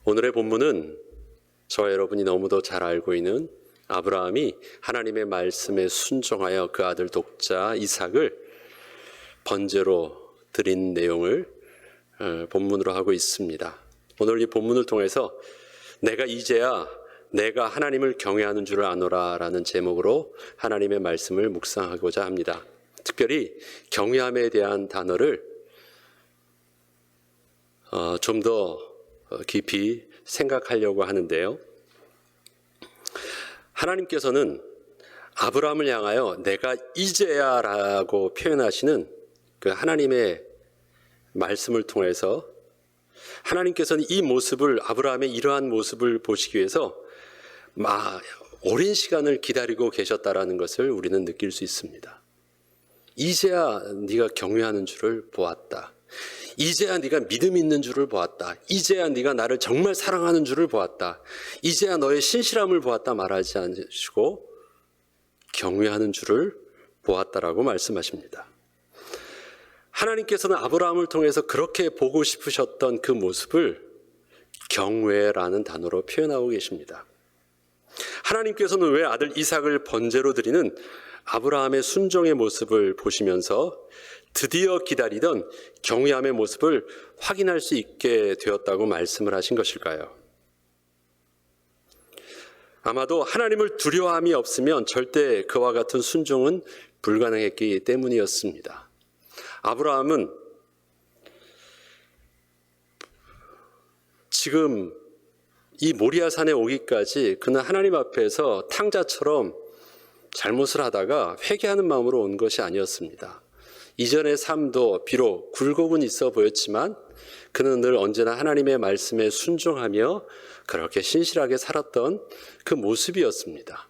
오늘의 본문은 저와 여러분이 너무도 잘 알고 있는 아브라함이 하나님의 말씀에 순종하여 그 아들 독자 이삭을 번제로 드린 내용을 본문으로 하고 있습니다. 오늘 이 본문을 통해서 내가 이제야 내가 하나님을 경외하는 줄을 아노라 라는 제목으로 하나님의 말씀을 묵상하고자 합니다. 특별히 경외함에 대한 단어를 좀 더 깊이 생각하려고 하는데요. 하나님께서는 아브라함을 향하여 내가 이제야 라고 표현하시는 그 하나님의 말씀을 통해서 하나님께서는 이 모습을, 아브라함의 이러한 모습을 보시기 위해서 오랜 시간을 기다리고 계셨다라는 것을 우리는 느낄 수 있습니다. 이제야 네가 경외하는 줄을 보았다. 이제야 네가 믿음 있는 줄을 보았다. 이제야 네가 나를 정말 사랑하는 줄을 보았다. 이제야 너의 신실함을 보았다 말하지 않으시고 경외하는 줄을 보았다라고 말씀하십니다. 하나님께서는 아브라함을 통해서 그렇게 보고 싶으셨던 그 모습을 경외라는 단어로 표현하고 계십니다. 하나님께서는 왜 아들 이삭을 번제로 드리는 아브라함의 순종의 모습을 보시면서 드디어 기다리던 경외함의 모습을 확인할 수 있게 되었다고 말씀을 하신 것일까요? 아마도 하나님을 두려워함이 없으면 절대 그와 같은 순종은 불가능했기 때문이었습니다. 아브라함은 지금 이 모리아산에 오기까지 그는 하나님 앞에서 탕자처럼 잘못을 하다가 회개하는 마음으로 온 것이 아니었습니다. 이전의 삶도 비록 굴곡은 있어 보였지만 그는 늘 언제나 하나님의 말씀에 순종하며 그렇게 신실하게 살았던 그 모습이었습니다.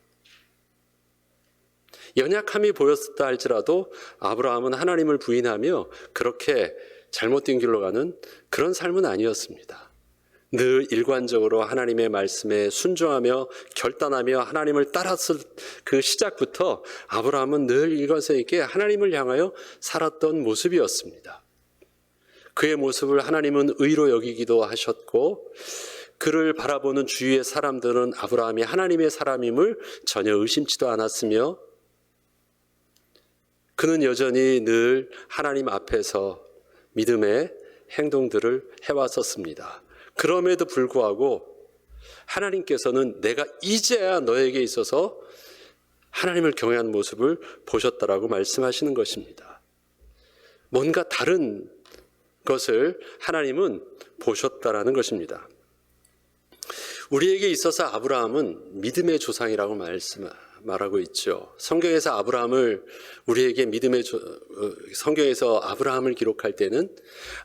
연약함이 보였다 할지라도 아브라함은 하나님을 부인하며 그렇게 잘못된 길로 가는 그런 삶은 아니었습니다. 늘 일관적으로 하나님의 말씀에 순종하며 결단하며 하나님을 따랐을 그 시작부터 아브라함은 늘 일관성있게 하나님을 향하여 살았던 모습이었습니다. 그의 모습을 하나님은 의로 여기기도 하셨고 그를 바라보는 주위의 사람들은 아브라함이 하나님의 사람임을 전혀 의심치도 않았으며 그는 여전히 늘 하나님 앞에서 믿음의 행동들을 해왔었습니다. 그럼에도 불구하고 하나님께서는 내가 이제야 너에게 있어서 하나님을 경외하는 모습을 보셨다라고 말씀하시는 것입니다. 뭔가 다른 것을 하나님은 보셨다라는 것입니다. 우리에게 있어서 아브라함은 믿음의 조상이라고 말하고 있죠. 성경에서 성경에서 아브라함을 기록할 때는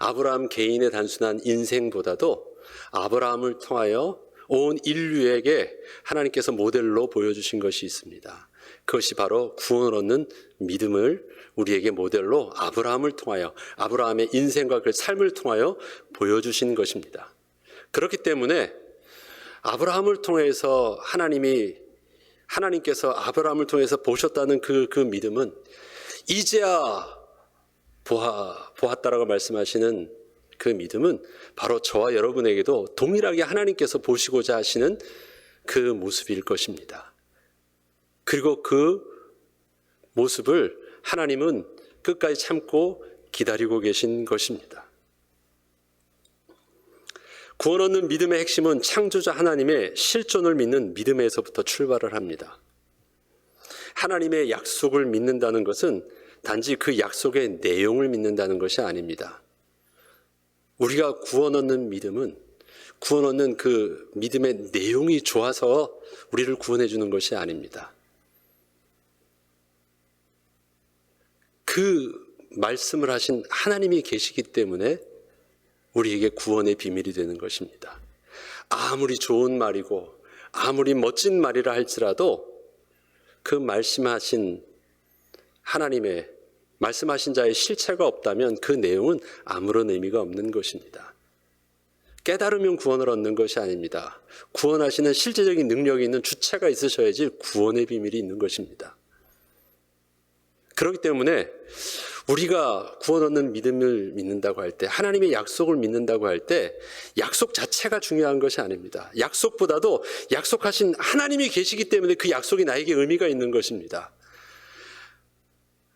아브라함 개인의 단순한 인생보다도 아브라함을 통하여 온 인류에게 하나님께서 모델로 보여주신 것이 있습니다. 그것이 바로 구원을 얻는 믿음을 우리에게 모델로 아브라함을 통하여 아브라함의 인생과 그 삶을 통하여 보여주신 것입니다. 그렇기 때문에 아브라함을 통해서 하나님께서 아브라함을 통해서 보셨다는 그 믿음은 이제야 보았다라고 말씀하시는 그 믿음은 바로 저와 여러분에게도 동일하게 하나님께서 보시고자 하시는 그 모습일 것입니다. 그리고 그 모습을 하나님은 끝까지 참고 기다리고 계신 것입니다. 구원 얻는 믿음의 핵심은 창조자 하나님의 실존을 믿는 믿음에서부터 출발을 합니다. 하나님의 약속을 믿는다는 것은 단지 그 약속의 내용을 믿는다는 것이 아닙니다. 우리가 구원 얻는 믿음은 구원 얻는 그 믿음의 내용이 좋아서 우리를 구원해 주는 것이 아닙니다. 그 말씀을 하신 하나님이 계시기 때문에 우리에게 구원의 비밀이 되는 것입니다. 아무리 좋은 말이고 아무리 멋진 말이라 할지라도 그 말씀하신 자의 실체가 없다면 그 내용은 아무런 의미가 없는 것입니다. 깨달으면 구원을 얻는 것이 아닙니다. 구원하시는 실제적인 능력이 있는 주체가 있으셔야지 구원의 비밀이 있는 것입니다. 그렇기 때문에 우리가 구원 얻는 믿음을 믿는다고 할 때, 하나님의 약속을 믿는다고 할 때 약속 자체가 중요한 것이 아닙니다. 약속보다도 약속하신 하나님이 계시기 때문에 그 약속이 나에게 의미가 있는 것입니다.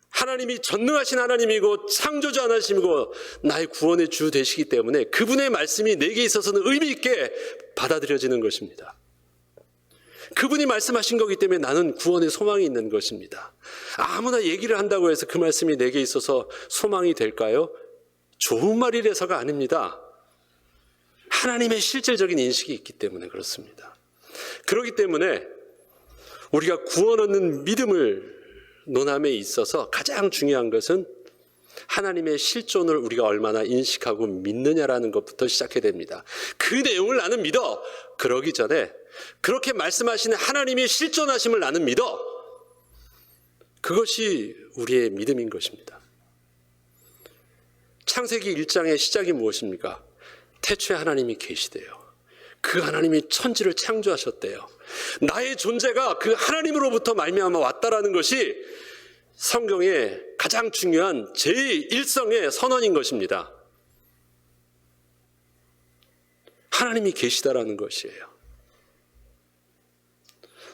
하나님이 전능하신 하나님이고 창조주 하나님이고 나의 구원의 주 되시기 때문에 그분의 말씀이 내게 있어서는 의미 있게 받아들여지는 것입니다. 그분이 말씀하신 거기 때문에 나는 구원의 소망이 있는 것입니다. 아무나 얘기를 한다고 해서 그 말씀이 내게 있어서 소망이 될까요? 좋은 말이라서가 아닙니다. 하나님의 실질적인 인식이 있기 때문에 그렇습니다. 그렇기 때문에 우리가 구원 얻는 믿음을 논함에 있어서 가장 중요한 것은 하나님의 실존을 우리가 얼마나 인식하고 믿느냐라는 것부터 시작해야 됩니다. 그 내용을 나는 믿어. 그러기 전에 그렇게 말씀하시는 하나님의 실존하심을 나는 믿어. 그것이 우리의 믿음인 것입니다. 창세기 1장의 시작이 무엇입니까? 태초에 하나님이 계시대요. 그 하나님이 천지를 창조하셨대요. 나의 존재가 그 하나님으로부터 말미암아 왔다라는 것이 성경의 가장 중요한 제1성의 선언인 것입니다. 하나님이 계시다라는 것이에요.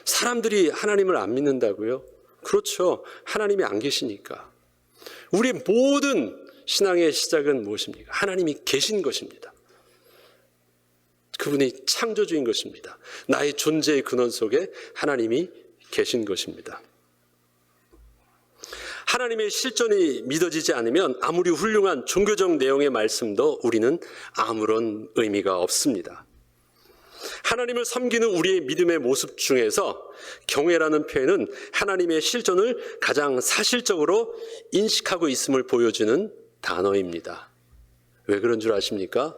사람들이 하나님을 안 믿는다고요? 그렇죠. 하나님이 안 계시니까. 우리 모든 신앙의 시작은 무엇입니까? 하나님이 계신 것입니다. 그분이 창조주인 것입니다. 나의 존재의 근원 속에 하나님이 계신 것입니다. 하나님의 실존이 믿어지지 않으면 아무리 훌륭한 종교적 내용의 말씀도 우리는 아무런 의미가 없습니다. 하나님을 섬기는 우리의 믿음의 모습 중에서 경외라는 표현은 하나님의 실존을 가장 사실적으로 인식하고 있음을 보여주는 단어입니다. 왜 그런 줄 아십니까?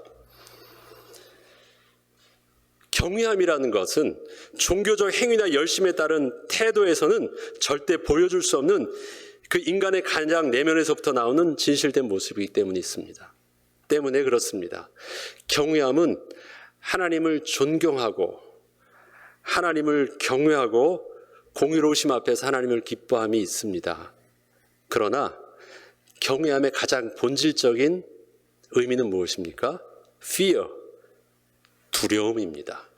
경외함이라는 것은 종교적 행위나 열심에 따른 태도에서는 절대 보여줄 수 없는 그 인간의 가장 내면에서부터 나오는 진실된 모습이기 때문에 있습니다. 때문에 그렇습니다. 경외함은 하나님을 존경하고 하나님을 경외하고 공의로우심 앞에서 하나님을 기뻐함이 있습니다. 그러나 경외함의 가장 본질적인 의미는 무엇입니까? Fear, 두려움입니다.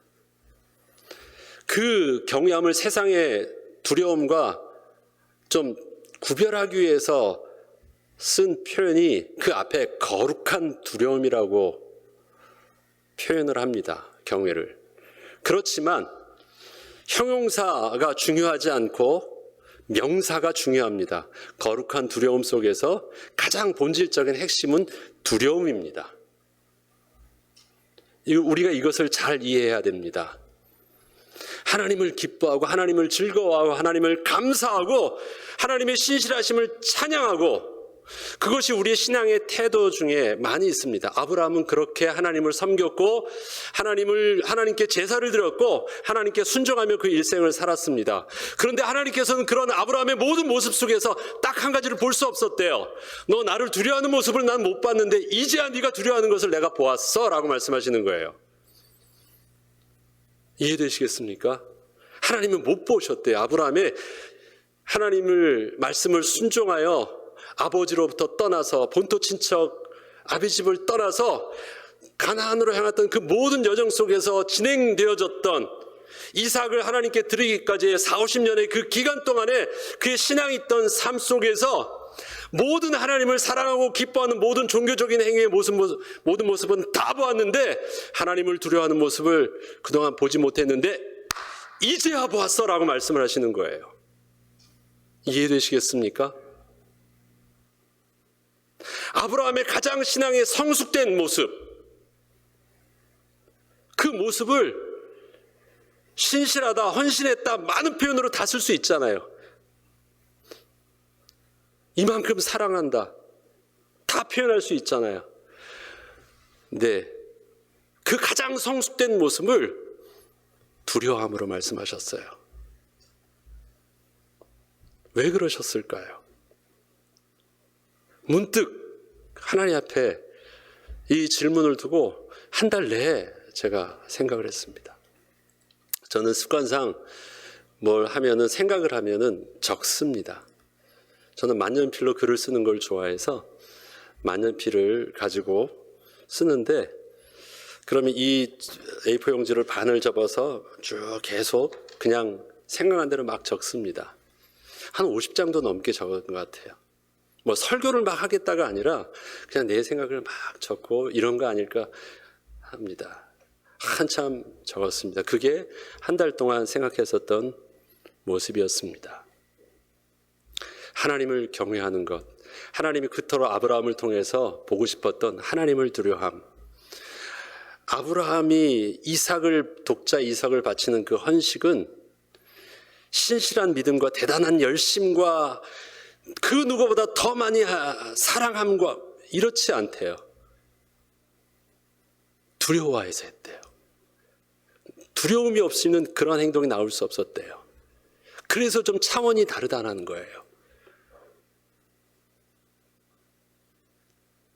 그 경외함을 세상의 두려움과 좀 구별하기 위해서 쓴 표현이 그 앞에 거룩한 두려움이라고 표현을 합니다. 경외를. 그렇지만 형용사가 중요하지 않고 명사가 중요합니다. 거룩한 두려움 속에서 가장 본질적인 핵심은 두려움입니다. 우리가 이것을 잘 이해해야 됩니다. 하나님을 기뻐하고 하나님을 즐거워하고 하나님을 감사하고 하나님의 신실하심을 찬양하고 그것이 우리의 신앙의 태도 중에 많이 있습니다. 아브라함은 그렇게 하나님을 섬겼고 하나님께 제사를 드렸고 하나님께 순종하며 그 일생을 살았습니다. 그런데 하나님께서는 그런 아브라함의 모든 모습 속에서 딱 한 가지를 볼 수 없었대요. 너 나를 두려워하는 모습을 난 못 봤는데 이제야 네가 두려워하는 것을 내가 보았어 라고 말씀하시는 거예요. 이해되시겠습니까? 하나님은 못 보셨대요. 아브라함의 하나님을 말씀을 순종하여 아버지로부터 떠나서 본토 친척 아비집을 떠나서 가나안으로 향했던 그 모든 여정 속에서 진행되어졌던 이삭을 하나님께 드리기까지의 40-50년의 그 기간 동안에 그의 신앙이 있던 삶 속에서 모든 하나님을 사랑하고 기뻐하는 모든 종교적인 행위의 모든 모습은 다 보았는데 하나님을 두려워하는 모습을 그동안 보지 못했는데 이제야 보았어 라고 말씀을 하시는 거예요. 이해되시겠습니까? 아브라함의 가장 신앙의 성숙된 모습, 그 모습을 신실하다, 헌신했다 많은 표현으로 다 쓸 수 있잖아요. 이만큼 사랑한다 다 표현할 수 있잖아요. 근데 그 가장 성숙된 모습을 두려워함으로 말씀하셨어요. 왜 그러셨을까요? 문득 하나님 앞에 이 질문을 두고 한 달 내에 제가 생각을 했습니다. 저는 습관상 뭘 하면은 생각을 하면은 적습니다. 저는 만년필로 글을 쓰는 걸 좋아해서 만년필을 가지고 쓰는데, 그러면 이 A4 용지를 반을 접어서 쭉 계속 그냥 생각난 대로 막 적습니다. 한 50장도 넘게 적은 것 같아요. 뭐 설교를 막 하겠다가 아니라 그냥 내 생각을 막 적고 이런 거 아닐까 합니다. 한참 적었습니다. 그게 한 달 동안 생각했었던 모습이었습니다. 하나님을 경외하는 것, 하나님이 그토록 아브라함을 통해서 보고 싶었던 하나님을 두려워함. 아브라함이 독자 이삭을 바치는 그 헌식은 신실한 믿음과 대단한 열심과 그 누구보다 더 많이 사랑함과 이렇지 않대요. 두려워해서 했대요. 두려움이 없이는 그런 행동이 나올 수 없었대요. 그래서 좀 차원이 다르다는 거예요.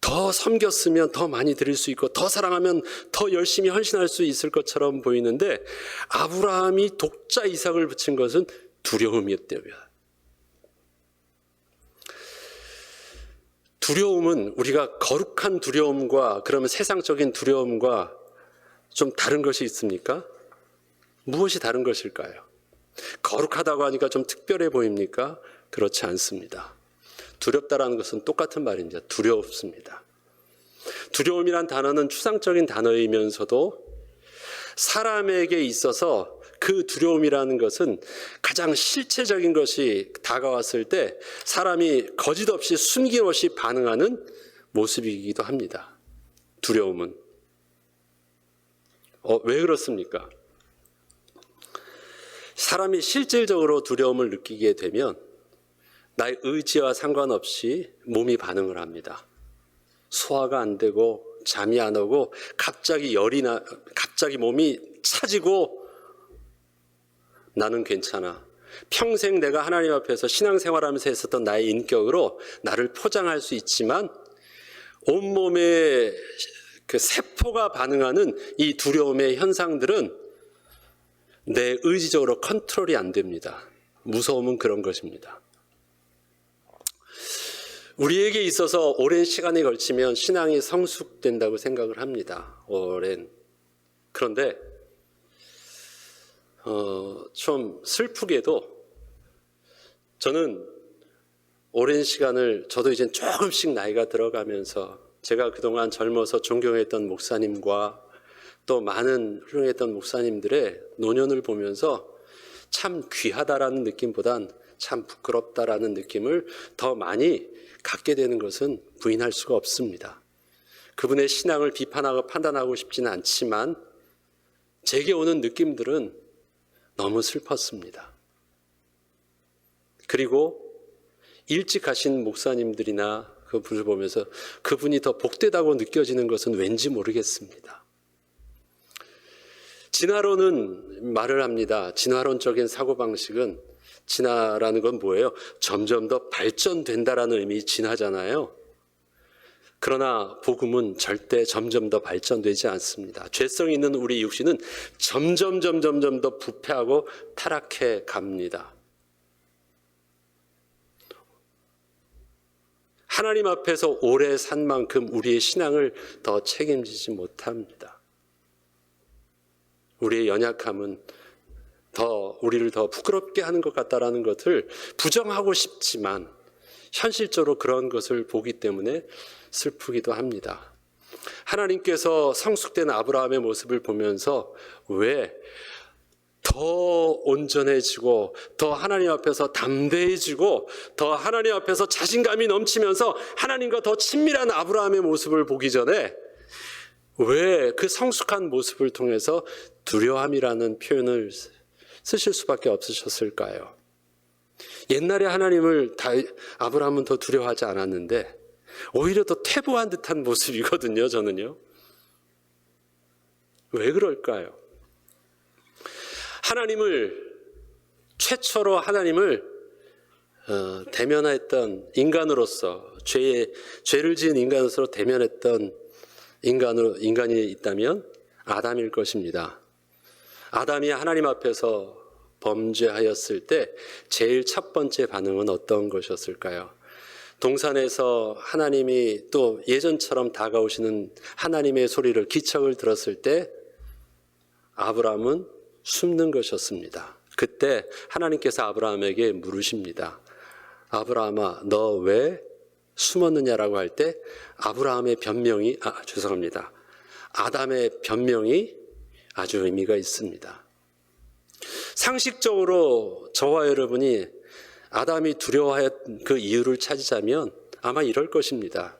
더 섬겼으면 더 많이 드릴 수 있고 더 사랑하면 더 열심히 헌신할 수 있을 것처럼 보이는데, 아브라함이 독자 이삭을 바친 것은 두려움이었대요. 두려움은 우리가 거룩한 두려움과 그러면 세상적인 두려움과 좀 다른 것이 있습니까? 무엇이 다른 것일까요? 거룩하다고 하니까 좀 특별해 보입니까? 그렇지 않습니다. 두렵다라는 것은 똑같은 말입니다. 두렵습니다. 두려움이란 단어는 추상적인 단어이면서도 사람에게 있어서 그 두려움이라는 것은 가장 실체적인 것이 다가왔을 때 사람이 거짓없이 숨김없이 반응하는 모습이기도 합니다. 두려움은. 왜 그렇습니까? 사람이 실질적으로 두려움을 느끼게 되면 나의 의지와 상관없이 몸이 반응을 합니다. 소화가 안 되고 잠이 안 오고 갑자기 갑자기 몸이 차지고 나는 괜찮아. 평생 내가 하나님 앞에서 신앙생활하면서 했었던 나의 인격으로 나를 포장할 수 있지만 온몸에 그 세포가 반응하는 이 두려움의 현상들은 내 의지적으로 컨트롤이 안 됩니다. 무서움은 그런 것입니다. 우리에게 있어서 오랜 시간에 걸치면 신앙이 성숙된다고 생각을 합니다. 그런데 좀 슬프게도 저는 오랜 시간을, 저도 이제 조금씩 나이가 들어가면서 제가 그동안 젊어서 존경했던 목사님과 또 많은 훌륭했던 목사님들의 노년을 보면서 참 귀하다라는 느낌보단 참 부끄럽다라는 느낌을 더 많이 갖게 되는 것은 부인할 수가 없습니다. 그분의 신앙을 비판하고 판단하고 싶지는 않지만 제게 오는 느낌들은 너무 슬펐습니다. 그리고 일찍 가신 목사님들이나 그분을 보면서 그분이 더 복되다고 느껴지는 것은 왠지 모르겠습니다. 진화론은 말을 합니다. 진화론적인 사고방식은, 진화라는 건 뭐예요? 점점 더 발전된다라는 의미 진화잖아요. 그러나 복음은 절대 점점 더 발전되지 않습니다. 죄성이 있는 우리 육신은 점점 더 부패하고 타락해 갑니다. 하나님 앞에서 오래 산 만큼 우리의 신앙을 더 책임지지 못합니다. 우리의 연약함은 우리를 더 부끄럽게 하는 것 같다라는 것을 부정하고 싶지만 현실적으로 그런 것을 보기 때문에 슬프기도 합니다. 하나님께서 성숙된 아브라함의 모습을 보면서 왜 더 온전해지고 더 하나님 앞에서 담대해지고 더 하나님 앞에서 자신감이 넘치면서 하나님과 더 친밀한 아브라함의 모습을 보기 전에 왜 그 성숙한 모습을 통해서 두려움이라는 표현을 쓰실 수밖에 없으셨을까요? 옛날에 하나님을 아브라함은 더 두려워하지 않았는데 오히려 더 퇴보한 듯한 모습이거든요, 저는요. 왜 그럴까요? 최초로 하나님을 대면했던 인간으로서, 죄를 지은 인간으로서 대면했던 인간이 있다면 아담일 것입니다. 아담이 하나님 앞에서 범죄하였을 때 제일 첫 번째 반응은 어떤 것이었을까요? 동산에서 하나님이 또 예전처럼 다가오시는 하나님의 소리를 기척을 들었을 때 아브라함은 숨는 것이었습니다. 그때 하나님께서 아브라함에게 물으십니다. 아브라함아, 너 왜 숨었느냐라고 할 때 아브라함의 변명이 아담의 변명이 아주 의미가 있습니다. 상식적으로 저와 여러분이 아담이 두려워했던 그 이유를 찾으자면 아마 이럴 것입니다.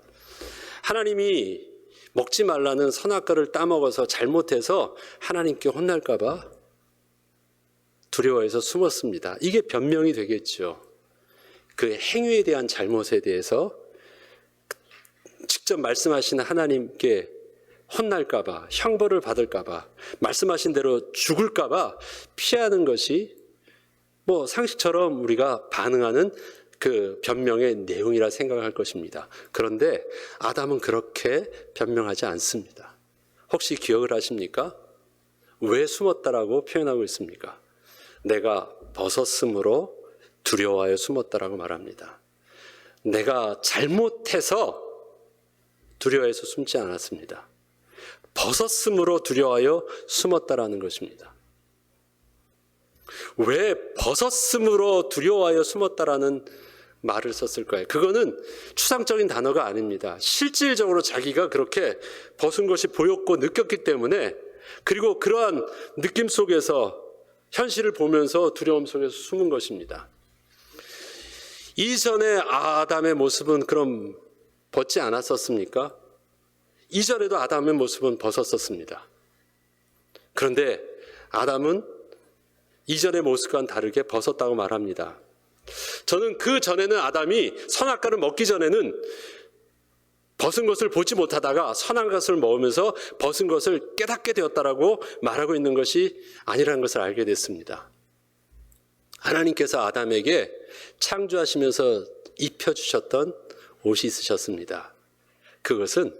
하나님이 먹지 말라는 선악과를 따먹어서 잘못해서 하나님께 혼날까 봐 두려워해서 숨었습니다. 이게 변명이 되겠죠. 그 행위에 대한 잘못에 대해서 직접 말씀하신 하나님께 혼날까 봐, 형벌을 받을까 봐, 말씀하신 대로 죽을까 봐 피하는 것이 상식처럼 우리가 반응하는 그 변명의 내용이라 생각할 것입니다. 그런데 아담은 그렇게 변명하지 않습니다. 혹시 기억을 하십니까? 왜 숨었다라고 표현하고 있습니까? 내가 벗었으므로 두려워하여 숨었다라고 말합니다. 내가 잘못해서 두려워해서 숨지 않았습니다. 벗었으므로 두려워하여 숨었다라는 것입니다. 왜 벗었으므로 두려워하여 숨었다라는 말을 썼을까요? 그거는 추상적인 단어가 아닙니다. 실질적으로 자기가 그렇게 벗은 것이 보였고 느꼈기 때문에, 그리고 그러한 느낌 속에서 현실을 보면서 두려움 속에서 숨은 것입니다. 이전에 아담의 모습은 그럼 벗지 않았었습니까? 이전에도 아담의 모습은 벗었었습니다. 그런데 아담은 이전의 모습과는 다르게 벗었다고 말합니다. 저는 그 전에는 아담이 선악과를 먹기 전에는 벗은 것을 보지 못하다가 선한 것을 먹으면서 벗은 것을 깨닫게 되었다라고 말하고 있는 것이 아니라는 것을 알게 됐습니다. 하나님께서 아담에게 창조하시면서 입혀주셨던 옷이 있으셨습니다. 그것은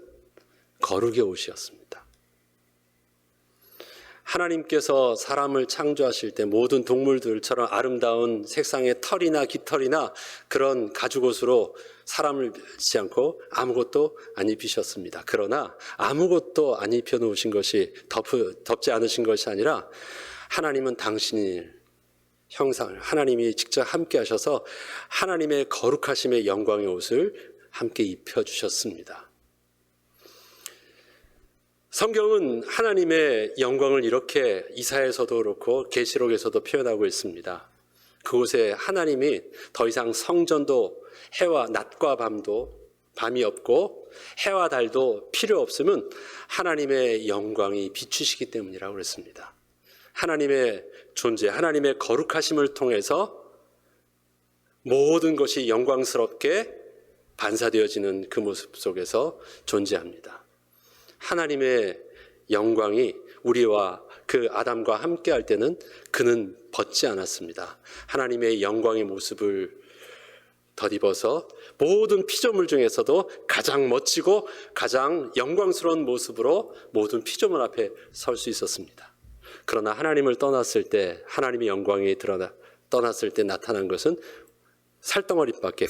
거룩의 옷이었습니다. 하나님께서 사람을 창조하실 때 모든 동물들처럼 아름다운 색상의 털이나 깃털이나 그런 가죽옷으로 사람을 입지 않고 아무것도 안 입히셨습니다. 그러나 아무것도 안 입혀놓으신 것이 덮지 않으신 것이 아니라 하나님은 당신의 형상을, 하나님이 직접 함께 하셔서 하나님의 거룩하심의 영광의 옷을 함께 입혀주셨습니다. 성경은 하나님의 영광을 이렇게 이사야에서도 그렇고 계시록에서도 표현하고 있습니다. 그곳에 하나님이 더 이상 성전도 해와 낮과 밤이 없고 해와 달도 필요 없음은 하나님의 영광이 비추시기 때문이라고 그랬습니다. 하나님의 존재, 하나님의 거룩하심을 통해서 모든 것이 영광스럽게 반사되어지는 그 모습 속에서 존재합니다. 하나님의 영광이 우리와 그 아담과 함께 할 때는 그는 벗지 않았습니다. 하나님의 영광의 모습을 덧입어서 모든 피조물 중에서도 가장 멋지고 가장 영광스러운 모습으로 모든 피조물 앞에 설 수 있었습니다. 그러나 하나님을 떠났을 때, 하나님의 영광이 떠났을 때 나타난 것은 살덩어리밖에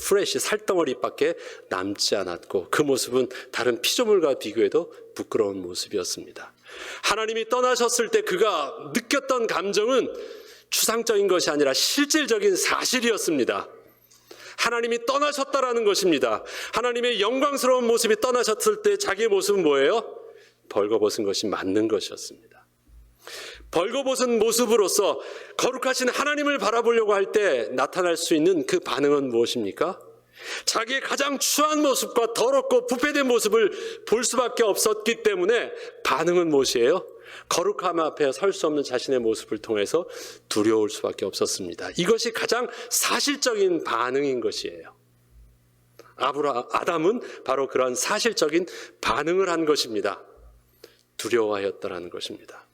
남지 않았고, 그 모습은 다른 피조물과 비교해도 부끄러운 모습이었습니다. 하나님이 떠나셨을 때 그가 느꼈던 감정은 추상적인 것이 아니라 실질적인 사실이었습니다. 하나님이 떠나셨다라는 것입니다. 하나님의 영광스러운 모습이 떠나셨을 때 자기의 모습은 뭐예요? 벌거벗은 것이 맞는 것이었습니다. 벌거벗은 모습으로서 거룩하신 하나님을 바라보려고 할 때 나타날 수 있는 그 반응은 무엇입니까? 자기의 가장 추한 모습과 더럽고 부패된 모습을 볼 수밖에 없었기 때문에 반응은 무엇이에요? 거룩함 앞에 설 수 없는 자신의 모습을 통해서 두려울 수밖에 없었습니다. 이것이 가장 사실적인 반응인 것이에요. 아담은 바로 그런 사실적인 반응을 한 것입니다. 두려워하였다라는 것입니다.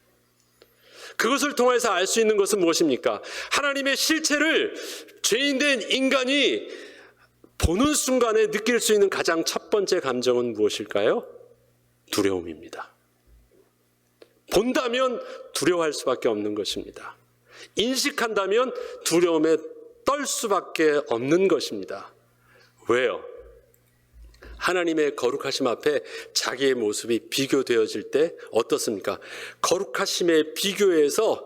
그것을 통해서 알 수 있는 것은 무엇입니까? 하나님의 실체를 죄인된 인간이 보는 순간에 느낄 수 있는 가장 첫 번째 감정은 무엇일까요? 두려움입니다. 본다면 두려워할 수밖에 없는 것입니다. 인식한다면 두려움에 떨 수밖에 없는 것입니다. 왜요? 하나님의 거룩하심 앞에 자기의 모습이 비교되어질 때 어떻습니까? 거룩하심에 비교해서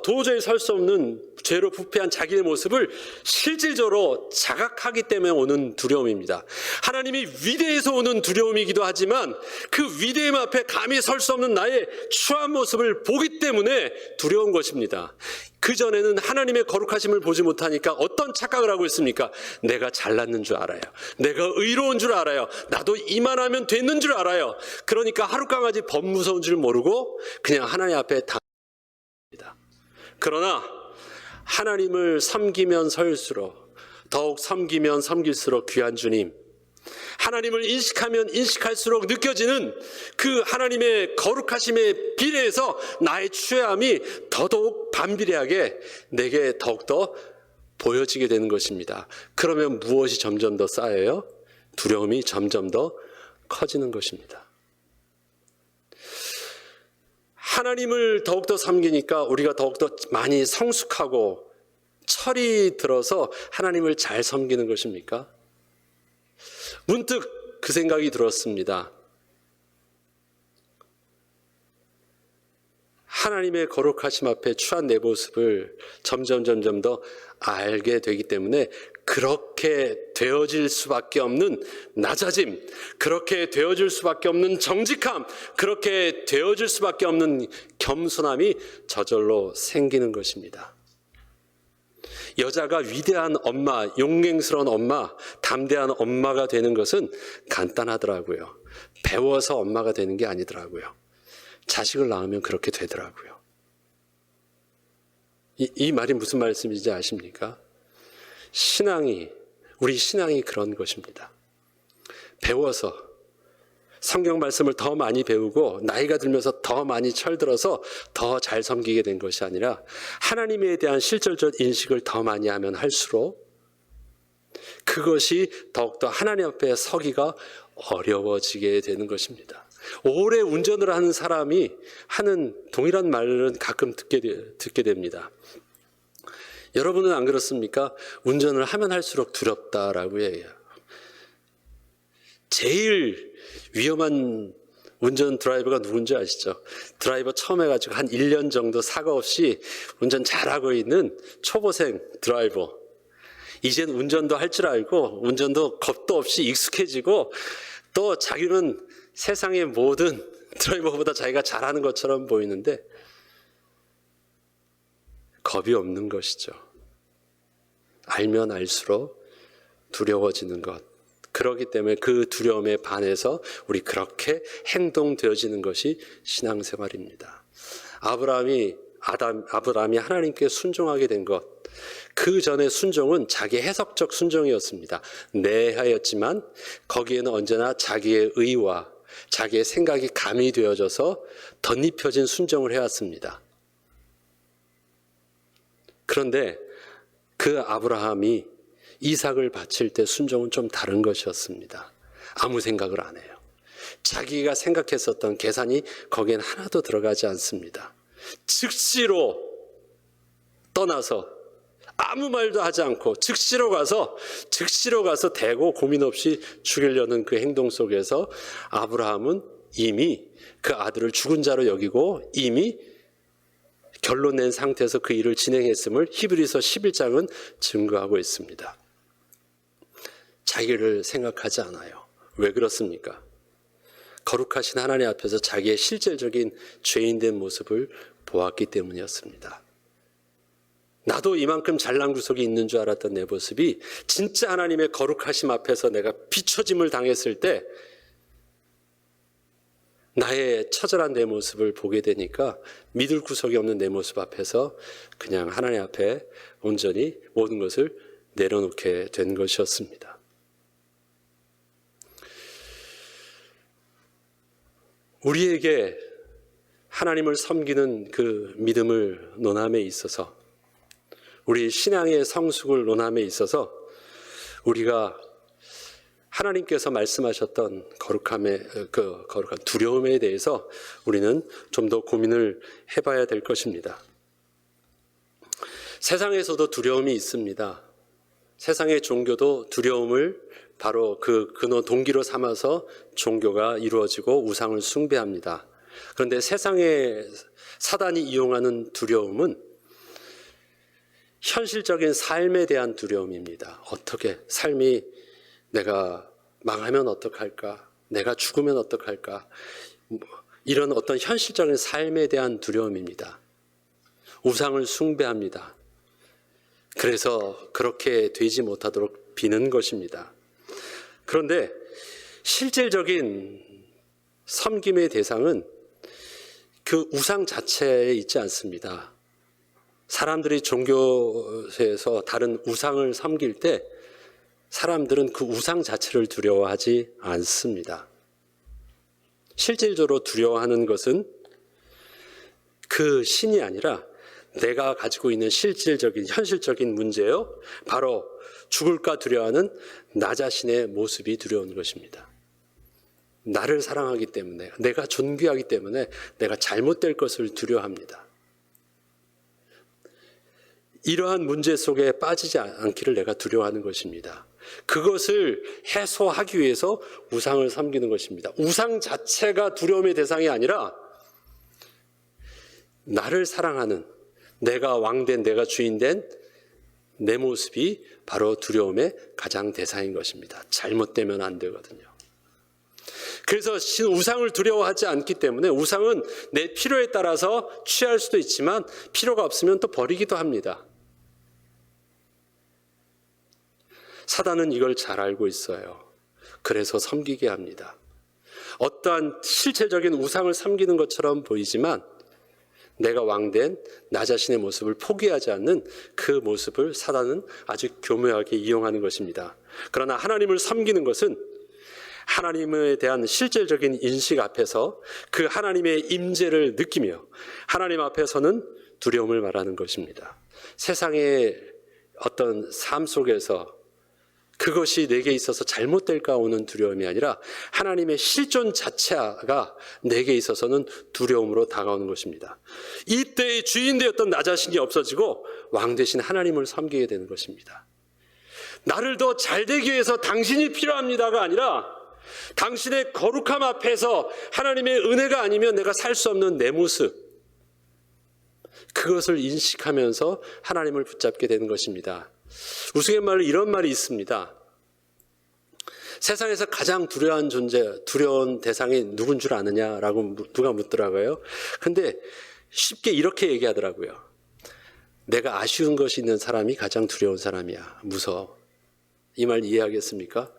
도저히 설 수 없는 죄로 부패한 자기의 모습을 실질적으로 자각하기 때문에 오는 두려움입니다. 하나님이 위대해서 오는 두려움이기도 하지만 그 위대함 앞에 감히 설 수 없는 나의 추한 모습을 보기 때문에 두려운 것입니다. 그전에는 하나님의 거룩하심을 보지 못하니까 어떤 착각을 하고 있습니까? 내가 잘났는 줄 알아요. 내가 의로운 줄 알아요. 나도 이만하면 됐는 줄 알아요. 그러니까 하룻강아지 범 무서운 줄 모르고 그냥 하나님 앞에 그러나 하나님을 섬기면 설수록, 더욱 섬기면 섬길수록 귀한 주님, 하나님을 인식하면 인식할수록 느껴지는 그 하나님의 거룩하심에 비례해서 나의 추함이 더더욱 반비례하게 내게 더욱더 보여지게 되는 것입니다. 그러면 무엇이 점점 더 쌓여요? 두려움이 점점 더 커지는 것입니다. 하나님을 더욱더 섬기니까 우리가 더욱더 많이 성숙하고 철이 들어서 하나님을 잘 섬기는 것입니까? 문득 그 생각이 들었습니다. 하나님의 거룩하심 앞에 추한 내 모습을 점점 더 알게 되기 때문에 그렇게 되어질 수밖에 없는 낮아짐, 그렇게 되어질 수밖에 없는 정직함, 그렇게 되어질 수밖에 없는 겸손함이 저절로 생기는 것입니다. 여자가 위대한 엄마, 용맹스러운 엄마, 담대한 엄마가 되는 것은 간단하더라고요. 배워서 엄마가 되는 게 아니더라고요. 자식을 낳으면 그렇게 되더라고요. 이 말이 무슨 말씀인지 아십니까? 우리 신앙이 그런 것입니다. 배워서 성경 말씀을 더 많이 배우고 나이가 들면서 더 많이 철들어서 더 잘 섬기게 된 것이 아니라 하나님에 대한 실질적 인식을 더 많이 하면 할수록 그것이 더욱더 하나님 앞에 서기가 어려워지게 되는 것입니다. 오래 운전을 하는 사람이 하는 동일한 말은 가끔 듣게 됩니다. 여러분은 안 그렇습니까? 운전을 하면 할수록 두렵다라고 해요. 제일 위험한 운전 드라이버가 누군지 아시죠? 드라이버 처음 해가지고 한 1년 정도 사고 없이 운전 잘하고 있는 초보생 드라이버. 이젠 운전도 할 줄 알고 운전도 겁도 없이 익숙해지고 또 자기는 세상의 모든 드라이버보다 자기가 잘하는 것처럼 보이는데 겁이 없는 것이죠. 알면 알수록 두려워지는 것. 그렇기 때문에 그 두려움에 반해서 우리 그렇게 행동되어지는 것이 신앙생활입니다. 아브라함이 하나님께 순종하게 된 것. 그 전에 순종은 자기 해석적 순종이었습니다. 네 하였지만 거기에는 언제나 자기의 의와 자기의 생각이 가미되어져서 덧입혀진 순종을 해왔습니다. 그런데 그 아브라함이 이삭을 바칠 때 순종은 좀 다른 것이었습니다. 아무 생각을 안 해요. 자기가 생각했었던 계산이 거기엔 하나도 들어가지 않습니다. 즉시로 떠나서 아무 말도 하지 않고 즉시로 가서 대고 고민 없이 죽이려는 그 행동 속에서 아브라함은 이미 그 아들을 죽은 자로 여기고 이미 결론 낸 상태에서 그 일을 진행했음을 히브리서 11장은 증거하고 있습니다. 자기를 생각하지 않아요. 왜 그렇습니까? 거룩하신 하나님 앞에서 자기의 실질적인 죄인된 모습을 보았기 때문이었습니다. 나도 이만큼 잘난 구석이 있는 줄 알았던 내 모습이 진짜 하나님의 거룩하심 앞에서 내가 비춰짐을 당했을 때 나의 처절한 내 모습을 보게 되니까 믿을 구석이 없는 내 모습 앞에서 그냥 하나님 앞에 온전히 모든 것을 내려놓게 된 것이었습니다. 우리에게 하나님을 섬기는 그 믿음을 논함에 있어서 우리 신앙의 성숙을 논함에 있어서 우리가 하나님께서 말씀하셨던 거룩한 두려움에 대해서 우리는 좀 더 고민을 해봐야 될 것입니다. 세상에서도 두려움이 있습니다. 세상의 종교도 두려움을 바로 그 근원 동기로 삼아서 종교가 이루어지고 우상을 숭배합니다. 그런데 세상에 사단이 이용하는 두려움은 현실적인 삶에 대한 두려움입니다. 어떻게 삶이 내가 망하면 어떡할까? 내가 죽으면 어떡할까? 이런 어떤 현실적인 삶에 대한 두려움입니다. 우상을 숭배합니다. 그래서 그렇게 되지 못하도록 비는 것입니다. 그런데 실질적인 섬김의 대상은 그 우상 자체에 있지 않습니다. 사람들이 종교에서 다른 우상을 섬길 때 사람들은 그 우상 자체를 두려워하지 않습니다. 실질적으로 두려워하는 것은 그 신이 아니라 내가 가지고 있는 실질적인 현실적인 문제요, 바로 죽을까 두려워하는 나 자신의 모습이 두려운 것입니다. 나를 사랑하기 때문에, 내가 존귀하기 때문에 내가 잘못될 것을 두려워합니다. 이러한 문제 속에 빠지지 않기를 내가 두려워하는 것입니다. 그것을 해소하기 위해서 우상을 섬기는 것입니다. 우상 자체가 두려움의 대상이 아니라 나를 사랑하는, 내가 왕된, 내가 주인된 내 모습이 바로 두려움의 가장 대상인 것입니다. 잘못되면 안 되거든요. 그래서 우상을 두려워하지 않기 때문에 우상은 내 필요에 따라서 취할 수도 있지만 필요가 없으면 또 버리기도 합니다. 사단은 이걸 잘 알고 있어요. 그래서 섬기게 합니다. 어떠한 실체적인 우상을 섬기는 것처럼 보이지만 내가 왕된 나 자신의 모습을 포기하지 않는 그 모습을 사단은 아주 교묘하게 이용하는 것입니다. 그러나 하나님을 섬기는 것은 하나님에 대한 실질적인 인식 앞에서 그 하나님의 임재를 느끼며 하나님 앞에서는 두려움을 말하는 것입니다. 세상의 어떤 삶 속에서 그것이 내게 있어서 잘못될까 오는 두려움이 아니라 하나님의 실존 자체가 내게 있어서는 두려움으로 다가오는 것입니다. 이때의 주인 되었던 나 자신이 없어지고 왕 대신 하나님을 섬기게 되는 것입니다. 나를 더 잘되기 위해서 당신이 필요합니다가 아니라 당신의 거룩함 앞에서 하나님의 은혜가 아니면 내가 살 수 없는 내 모습, 그것을 인식하면서 하나님을 붙잡게 되는 것입니다. 우스갯말로 이런 말이 있습니다. 세상에서 가장 두려운 존재, 두려운 대상이 누군 줄 아느냐라고 누가 묻더라고요. 근데 쉽게 이렇게 얘기하더라고요. 내가 아쉬운 것이 있는 사람이 가장 두려운 사람이야. 무서워. 이 말 이해하겠습니까?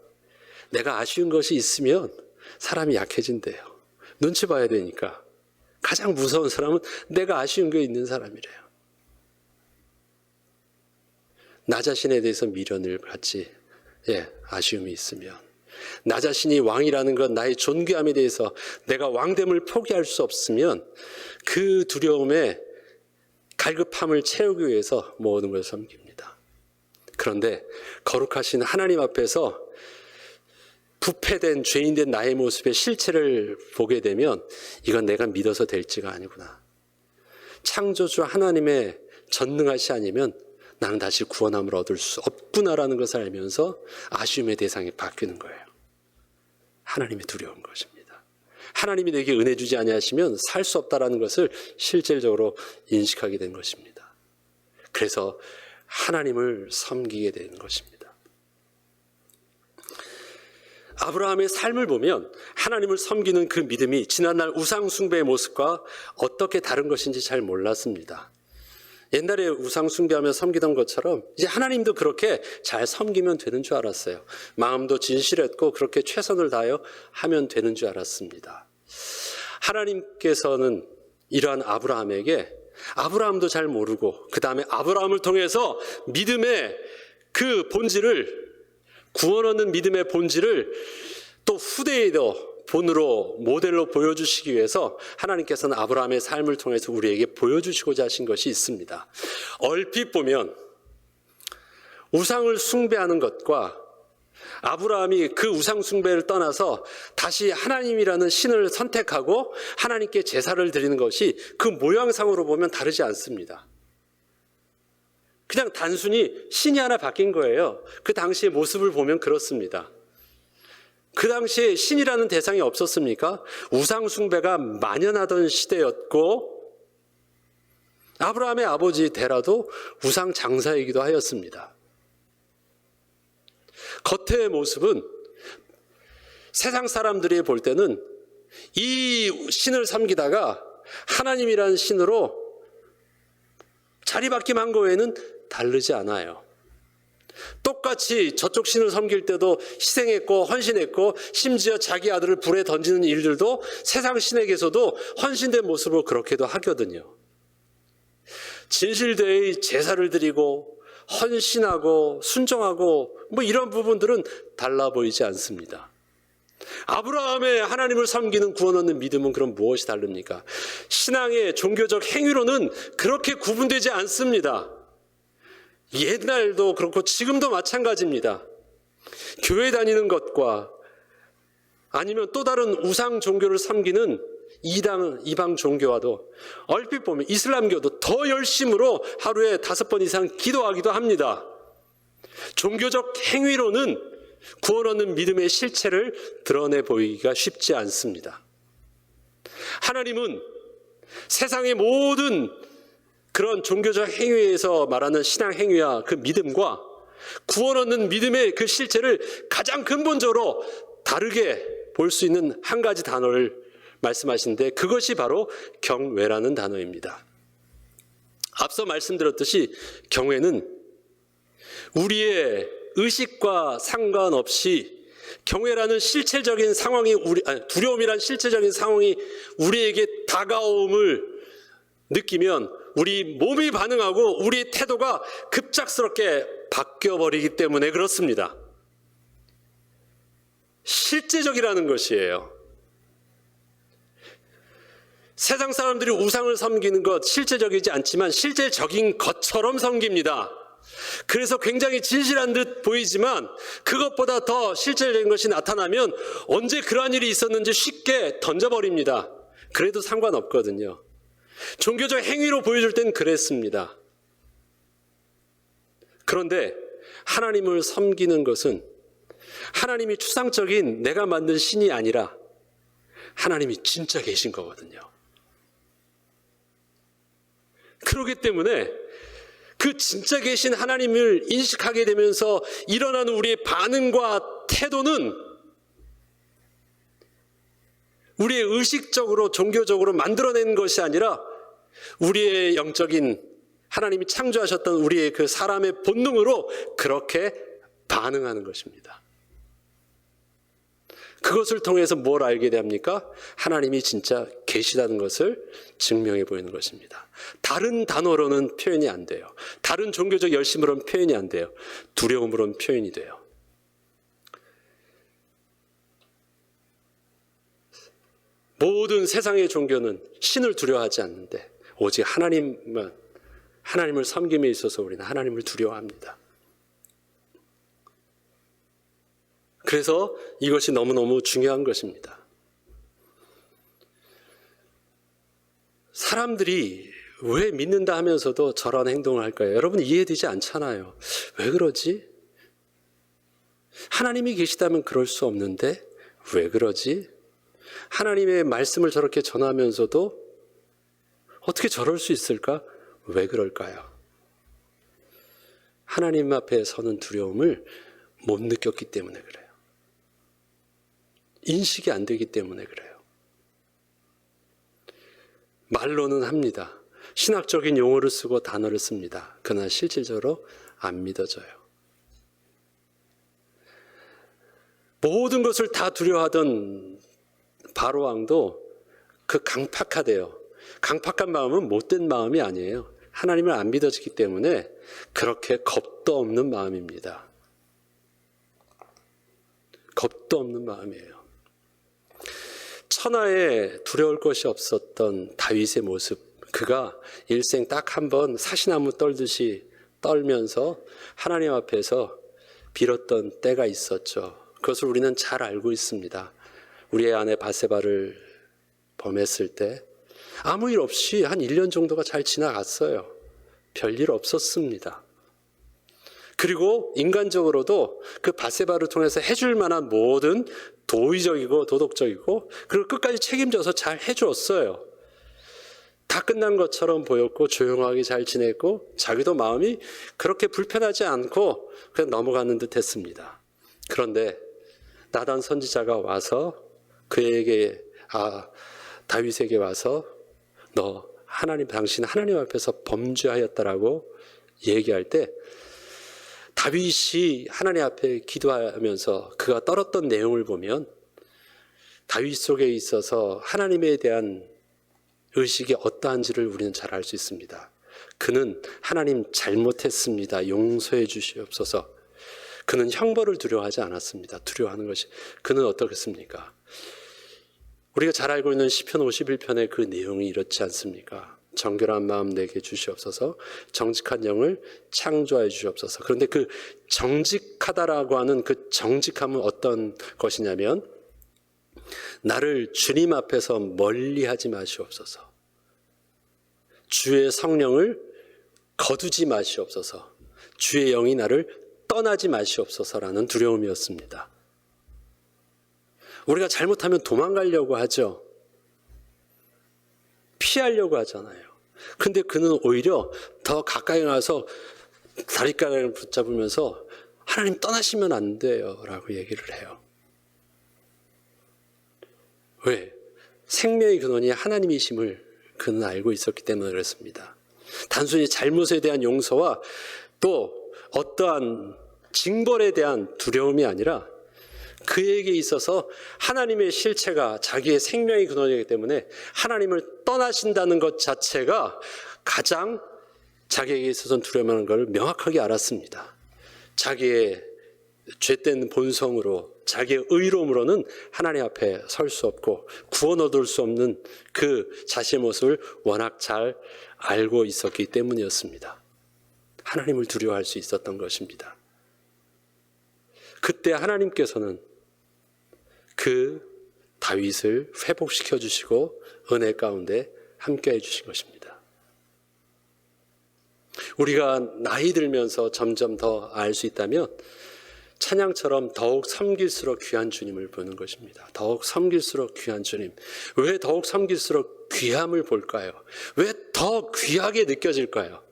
내가 아쉬운 것이 있으면 사람이 약해진대요. 눈치 봐야 되니까. 가장 무서운 사람은 내가 아쉬운 게 있는 사람이래요. 나 자신에 대해서 미련을 갖지, 아쉬움이 있으면. 나 자신이 왕이라는 것, 나의 존귀함에 대해서 내가 왕됨을 포기할 수 없으면 그 두려움에 갈급함을 채우기 위해서 모든 것을 섬깁니다. 그런데 거룩하신 하나님 앞에서 부패된 죄인된 나의 모습의 실체를 보게 되면 이건 내가 믿어서 될지가 아니구나. 창조주 하나님의 전능하시 아니면 나는 다시 구원함을 얻을 수 없구나라는 것을 알면서 아쉬움의 대상이 바뀌는 거예요. 하나님의 두려운 것입니다. 하나님이 내게 은혜 주지 아니하시면 살 수 없다라는 것을 실질적으로 인식하게 된 것입니다. 그래서 하나님을 섬기게 되는 것입니다. 아브라함의 삶을 보면 하나님을 섬기는 그 믿음이 지난날 우상 숭배의 모습과 어떻게 다른 것인지 잘 몰랐습니다. 옛날에 우상 숭배하며 섬기던 것처럼 이제 하나님도 그렇게 잘 섬기면 되는 줄 알았어요. 마음도 진실했고 그렇게 최선을 다하여 하면 되는 줄 알았습니다. 하나님께서는 이러한 아브라함에게 아브라함도 잘 모르고 그 다음에 아브라함을 통해서 믿음의 그 본질을, 구원 얻는 믿음의 본질을 또 후대에도 본으로 모델로 보여주시기 위해서 하나님께서는 아브라함의 삶을 통해서 우리에게 보여주시고자 하신 것이 있습니다. 얼핏 보면 우상을 숭배하는 것과 아브라함이 그 우상 숭배를 떠나서 다시 하나님이라는 신을 선택하고 하나님께 제사를 드리는 것이 그 모양상으로 보면 다르지 않습니다. 그냥 단순히 신이 하나 바뀐 거예요. 그 당시의 모습을 보면 그렇습니다. 그 당시에 신이라는 대상이 없었습니까? 우상 숭배가 만연하던 시대였고 아브라함의 아버지 데라도 우상 장사이기도 하였습니다. 겉의 모습은 세상 사람들이 볼 때는 이 신을 섬기다가 하나님이라는 신으로 자리바뀜한 거 외에는 다르지 않아요. 똑같이 저쪽 신을 섬길 때도 희생했고 헌신했고 심지어 자기 아들을 불에 던지는 일들도 세상 신에게서도 헌신된 모습으로 그렇게도 하거든요. 진실되의 제사를 드리고 헌신하고 순종하고 뭐 이런 부분들은 달라 보이지 않습니다. 아브라함의 하나님을 섬기는 구원 얻는 믿음은 그럼 무엇이 다릅니까? 신앙의 종교적 행위로는 그렇게 구분되지 않습니다. 옛날도 그렇고 지금도 마찬가지입니다. 교회 다니는 것과 아니면 또 다른 우상 종교를 섬기는 이방 종교와도 얼핏 보면 이슬람교도 더 열심으로 하루에 5번 이상 기도하기도 합니다. 종교적 행위로는 구원 얻는 믿음의 실체를 드러내 보이기가 쉽지 않습니다. 하나님은 세상의 모든 그런 종교적 행위에서 말하는 신앙 행위와 그 믿음과 구원 얻는 믿음의 그 실체를 가장 근본적으로 다르게 볼 수 있는 한 가지 단어를 말씀하시는데 그것이 바로 경외라는 단어입니다. 앞서 말씀드렸듯이 경외는 우리의 의식과 상관없이 경외라는 실체적인 상황이 두려움이란 실체적인 상황이 우리에게 다가옴을 느끼면 우리 몸이 반응하고 우리의 태도가 급작스럽게 바뀌어버리기 때문에 그렇습니다. 실제적이라는 것이에요. 세상 사람들이 우상을 섬기는 것 실제적이지 않지만 실제적인 것처럼 섬깁니다. 그래서 굉장히 진실한 듯 보이지만 그것보다 더 실제적인 것이 나타나면 언제 그러한 일이 있었는지 쉽게 던져버립니다. 그래도 상관없거든요. 종교적 행위로 보여줄 땐 그랬습니다. 그런데 하나님을 섬기는 것은 하나님이 추상적인 내가 만든 신이 아니라 하나님이 진짜 계신 거거든요. 그렇기 때문에 그 진짜 계신 하나님을 인식하게 되면서 일어나는 우리의 반응과 태도는 우리의 의식적으로 종교적으로 만들어낸 것이 아니라 우리의 영적인 하나님이 창조하셨던 우리의 그 사람의 본능으로 그렇게 반응하는 것입니다. 그것을 통해서 뭘 알게 됩니까? 하나님이 진짜 계시다는 것을 증명해 보이는 것입니다. 다른 단어로는 표현이 안 돼요. 다른 종교적 열심으로는 표현이 안 돼요. 두려움으로는 표현이 돼요. 모든 세상의 종교는 신을 두려워하지 않는데 오직 하나님을 섬김에 있어서 우리는 하나님을 두려워합니다. 그래서 이것이 너무너무 중요한 것입니다. 사람들이 왜 믿는다 하면서도 저런 행동을 할까요? 여러분 이해되지 않잖아요. 왜 그러지? 하나님이 계시다면 그럴 수 없는데 왜 그러지? 하나님의 말씀을 저렇게 전하면서도 어떻게 저럴 수 있을까? 왜 그럴까요? 하나님 앞에 서는 두려움을 못 느꼈기 때문에 그래요. 인식이 안 되기 때문에 그래요. 말로는 합니다. 신학적인 용어를 쓰고 단어를 씁니다. 그러나 실질적으로 안 믿어져요. 모든 것을 다 두려워하던 바로 왕도 그 강팍하대요. 강팍한 마음은 못된 마음이 아니에요. 하나님을 안 믿어지기 때문에 그렇게 겁도 없는 마음입니다. 겁도 없는 마음이에요. 천하에 두려울 것이 없었던 다윗의 모습, 그가 일생 딱 한 번 사시나무 떨듯이 떨면서 하나님 앞에서 빌었던 때가 있었죠. 그것을 우리는 잘 알고 있습니다. 우리의 아내 바세바를 범했을 때 아무 일 없이 한 1년 정도가 잘 지나갔어요. 별일 없었습니다. 그리고 인간적으로도 그 밧세바를 통해서 해줄 만한 모든 도의적이고 도덕적이고 그리고 끝까지 책임져서 잘 해주었어요. 다 끝난 것처럼 보였고 조용하게 잘 지냈고 자기도 마음이 그렇게 불편하지 않고 그냥 넘어가는 듯 했습니다. 그런데 나단 선지자가 와서 그에게 다윗에게 와서 너 당신 하나님 앞에서 범죄하였다라고 얘기할 때 다윗이 하나님 앞에 기도하면서 그가 떨었던 내용을 보면 다윗 속에 있어서 하나님에 대한 의식이 어떠한지를 우리는 잘 알 수 있습니다. 그는 하나님 잘못했습니다. 용서해 주시옵소서. 그는 형벌을 두려워하지 않았습니다. 두려워하는 것이 그는 어떻겠습니까? 우리가 잘 알고 있는 시편 51편의 그 내용이 이렇지 않습니까? 정결한 마음 내게 주시옵소서. 정직한 영을 창조하여 주시옵소서. 그런데 그 정직하다라고 하는 그 정직함은 어떤 것이냐면 나를 주님 앞에서 멀리하지 마시옵소서. 주의 성령을 거두지 마시옵소서. 주의 영이 나를 떠나지 마시옵소서라는 두려움이었습니다. 우리가 잘못하면 도망가려고 하죠. 피하려고 하잖아요. 근데 그는 오히려 더 가까이 가서 다리가락을 붙잡으면서 하나님 떠나시면 안 돼요 라고 얘기를 해요. 왜? 생명의 근원이 하나님이심을 그는 알고 있었기 때문에 그렇습니다. 단순히 잘못에 대한 용서와 또 어떠한 징벌에 대한 두려움이 아니라 그에게 있어서 하나님의 실체가 자기의 생명의 근원이기 때문에 하나님을 떠나신다는 것 자체가 가장 자기에게 있어서는 두려움하는 걸 명확하게 알았습니다. 자기의 죄된 본성으로 자기의 의로움으로는 하나님 앞에 설 수 없고 구원 얻을 수 없는 그 자신의 모습을 워낙 잘 알고 있었기 때문이었습니다. 하나님을 두려워할 수 있었던 것입니다. 그때 하나님께서는 그 다윗을 회복시켜 주시고 은혜 가운데 함께 해주신 것입니다. 우리가 나이 들면서 점점 더 알 수 있다면 찬양처럼 더욱 섬길수록 귀한 주님을 보는 것입니다. 더욱 섬길수록 귀한 주님. 왜 더욱 섬길수록 귀함을 볼까요? 왜 더 귀하게 느껴질까요?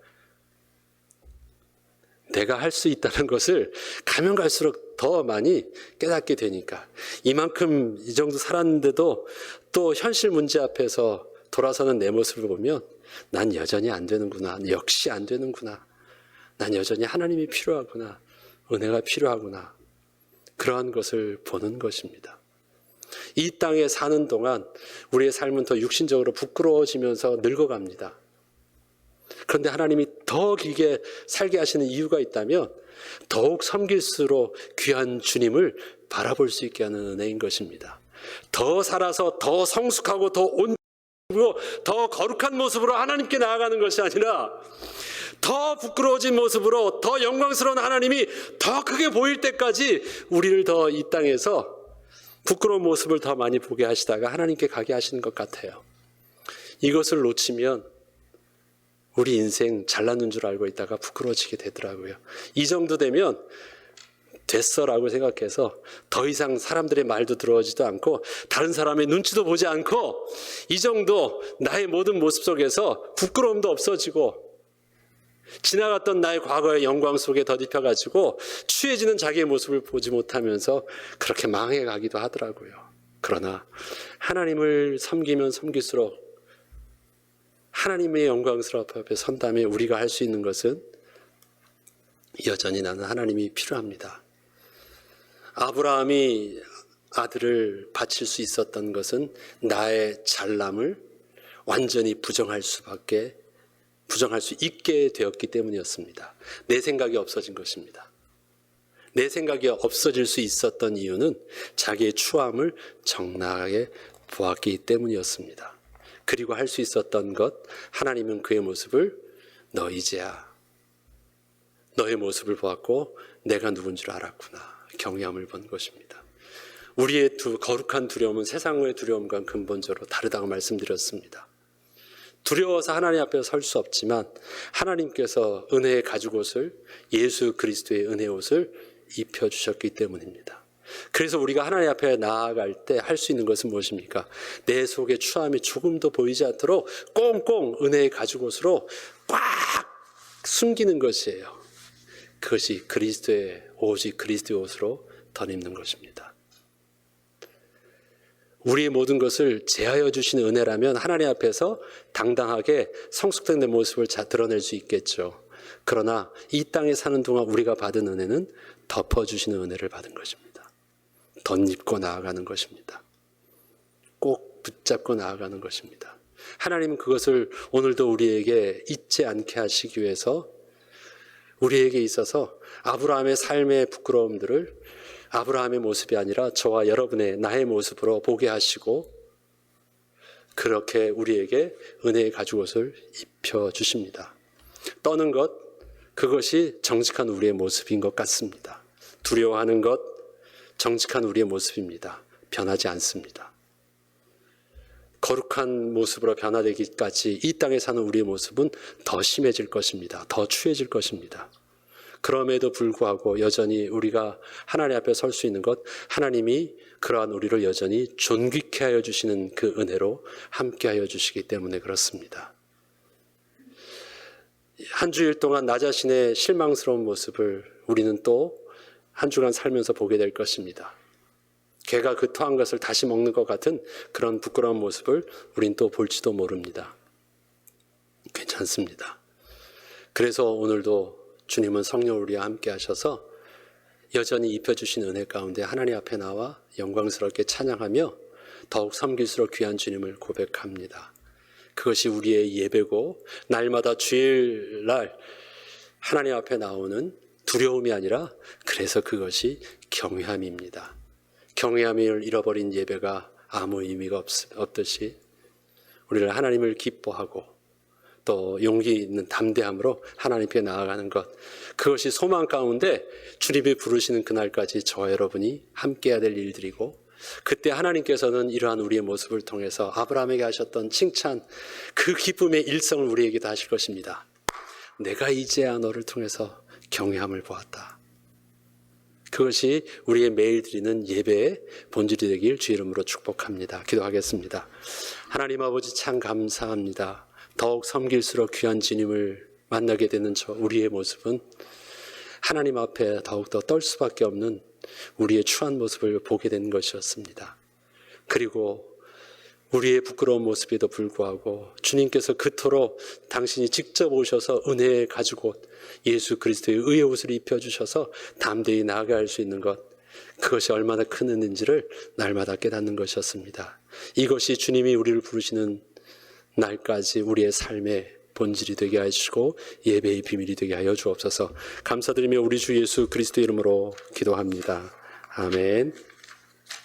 내가 할 수 있다는 것을 가면 갈수록 더 많이 깨닫게 되니까. 이만큼 이 정도 살았는데도 또 현실 문제 앞에서 돌아서는 내 모습을 보면 난 여전히 안 되는구나. 역시 안 되는구나. 난 여전히 하나님이 필요하구나. 은혜가 필요하구나. 그러한 것을 보는 것입니다. 이 땅에 사는 동안 우리의 삶은 더 육신적으로 부끄러워지면서 늙어갑니다. 그런데 하나님이 더 길게 살게 하시는 이유가 있다면 더욱 섬길수록 귀한 주님을 바라볼 수 있게 하는 은혜인 것입니다. 더 살아서 더 성숙하고 더 온전하고 더 거룩한 모습으로 하나님께 나아가는 것이 아니라 더 부끄러워진 모습으로 더 영광스러운 하나님이 더 크게 보일 때까지 우리를 더 이 땅에서 부끄러운 모습을 더 많이 보게 하시다가 하나님께 가게 하시는 것 같아요. 이것을 놓치면 우리 인생 잘났는 줄 알고 있다가 부끄러워지게 되더라고요. 이 정도 되면 됐어라고 생각해서 더 이상 사람들의 말도 들어오지도 않고 다른 사람의 눈치도 보지 않고 이 정도 나의 모든 모습 속에서 부끄러움도 없어지고 지나갔던 나의 과거의 영광 속에 덧입혀가지고 취해지는 자기의 모습을 보지 못하면서 그렇게 망해가기도 하더라고요. 그러나 하나님을 섬기면 섬길수록 하나님의 영광스러운 앞에 선다면 우리가 할 수 있는 것은 여전히 나는 하나님이 필요합니다. 아브라함이 아들을 바칠 수 있었던 것은 나의 잘남을 완전히 부정할 수 있게 되었기 때문이었습니다. 내 생각이 없어진 것입니다. 내 생각이 없어질 수 있었던 이유는 자기의 추함을 적나하게 보았기 때문이었습니다. 그리고 할 수 있었던 것, 하나님은 그의 모습을 너 이제야 너의 모습을 보았고 내가 누군 줄 알았구나. 경외함을 본 것입니다. 우리의 거룩한 두려움은 세상의 두려움과 근본적으로 다르다고 말씀드렸습니다. 두려워서 하나님 앞에 설 수 없지만 하나님께서 은혜의 가죽옷을, 예수 그리스도의 은혜의 옷을 입혀주셨기 때문입니다. 그래서 우리가 하나님 앞에 나아갈 때 할 수 있는 것은 무엇입니까? 내 속에 추함이 조금도 보이지 않도록 꽁꽁 은혜의 가죽옷으로 꽉 숨기는 것이에요. 그것이 오직 그리스도의 옷으로 덧입는 것입니다. 우리의 모든 것을 제하여 주시는 은혜라면 하나님 앞에서 당당하게 성숙된 내 모습을 드러낼 수 있겠죠. 그러나 이 땅에 사는 동안 우리가 받은 은혜는 덮어주시는 은혜를 받은 것입니다. 덧입고 나아가는 것입니다. 꼭 붙잡고 나아가는 것입니다. 하나님은 그것을 오늘도 우리에게 잊지 않게 하시기 위해서 우리에게 있어서 아브라함의 삶의 부끄러움들을 아브라함의 모습이 아니라 저와 여러분의 나의 모습으로 보게 하시고 그렇게 우리에게 은혜의 가죽옷을 입혀주십니다. 떠는 것, 그것이 정직한 우리의 모습인 것 같습니다. 두려워하는 것, 정직한 우리의 모습입니다. 변하지 않습니다. 거룩한 모습으로 변화되기까지 이 땅에 사는 우리의 모습은 더 심해질 것입니다. 더 추해질 것입니다. 그럼에도 불구하고 여전히 우리가 하나님 앞에 설 수 있는 것, 하나님이 그러한 우리를 여전히 존귀케 하여 주시는 그 은혜로 함께 하여 주시기 때문에 그렇습니다. 한 주일 동안 나 자신의 실망스러운 모습을 우리는 또 한 주간 살면서 보게 될 것입니다. 개가 그 토한 것을 다시 먹는 것 같은 그런 부끄러운 모습을 우린 또 볼지도 모릅니다. 괜찮습니다. 그래서 오늘도 주님은 성령 우리와 함께 하셔서 여전히 입혀주신 은혜 가운데 하나님 앞에 나와 영광스럽게 찬양하며 더욱 섬길수록 귀한 주님을 고백합니다. 그것이 우리의 예배고 날마다 주일날 하나님 앞에 나오는 두려움이 아니라 그래서 그것이 경외함입니다. 경외함을 잃어버린 예배가 아무 의미가 없듯이 우리를 하나님을 기뻐하고 또 용기 있는 담대함으로 하나님께 나아가는 것, 그것이 소망 가운데 주님이 부르시는 그날까지 저와 여러분이 함께해야 될 일들이고 그때 하나님께서는 이러한 우리의 모습을 통해서 아브라함에게 하셨던 칭찬, 그 기쁨의 일성을 우리에게도 하실 것입니다. 내가 이제야 너를 통해서 경외함을 보았다. 그것이 우리의 매일 드리는 예배의 본질이 되길 주 이름으로 축복합니다. 기도하겠습니다. 하나님 아버지 참 감사합니다. 더욱 섬길수록 귀한 주님을 만나게 되는 우리의 모습은 하나님 앞에 더욱더 떨 수밖에 없는 우리의 추한 모습을 보게 된 것이었습니다. 그리고 우리의 부끄러운 모습에도 불구하고 주님께서 그토록 당신이 직접 오셔서 은혜의 가죽옷, 예수 그리스도의 의의 옷을 입혀주셔서 담대히 나아갈 수 있는 것, 그것이 얼마나 큰 은혜인지를 날마다 깨닫는 것이었습니다. 이것이 주님이 우리를 부르시는 날까지 우리의 삶의 본질이 되게 하시고 예배의 비밀이 되게 하여 주옵소서. 감사드리며 우리 주 예수 그리스도 이름으로 기도합니다. 아멘.